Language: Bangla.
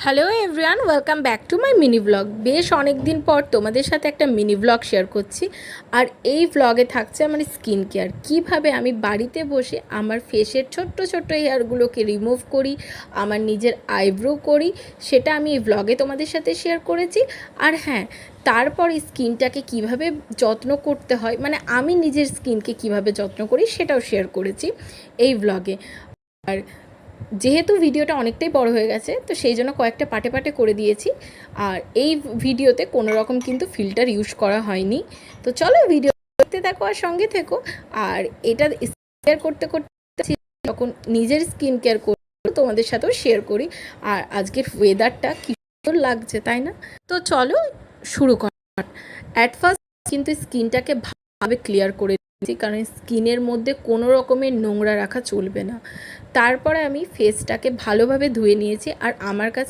Hello everyone, welcome back to my mini blog. বেশ অনেক দিন পর তোমাদের সাথে একটা মিনি ব্লগ শেয়ার করছি। আর এই ব্লগে থাকছে আমার স্কিন কেয়ার, কীভাবে আমি বাড়িতে বসে আমার ফেসের ছোট্ট ছোট্ট হেয়ারগুলোকে রিমুভ করি, আমার নিজের আইব্রো করি, সেটা আমি এই ব্লগে তোমাদের সাথে শেয়ার করেছি। আর হ্যাঁ, তারপর স্কিনটাকে কিভাবে যত্ন করতে হয়, মানে আমি নিজের স্কিনকে কিভাবে যত্ন করি সেটাও শেয়ার করেছি এই ব্লগে। আর যেহেতু ভিডিওটা অনেকটাই বড় হয়ে গেছে, তো সেই জন্য কয়েকটা পার্টে পার্টে করে দিয়েছি। আর এই ভিডিওতে কোনো রকম কিন্তু ফিল্টার ইউজ করা হয়নি। তো চলো ভিডিও দেখতে থাকো আর সঙ্গে থেকো। আর এটা শেয়ার করতে করতে যখন নিজের স্কিন কেয়ার করি তোমাদের সাথেও শেয়ার করি। আর আজকের ওয়েদারটা কি সুন্দর লাগছে, তাই না? তো চলো শুরু করা। অ্যাট ফার্স্ট কিন্তু স্কিনটাকে ভালোভাবে ক্লিয়ার করে দিয়েছি, কারণ স্কিনের মধ্যে কোনো রকমের নোংরা রাখা চলবে না। তারপরে আমি ফেসটাকে ভালোভাবে ধুয়ে নিয়েছি। আর আমার কাছে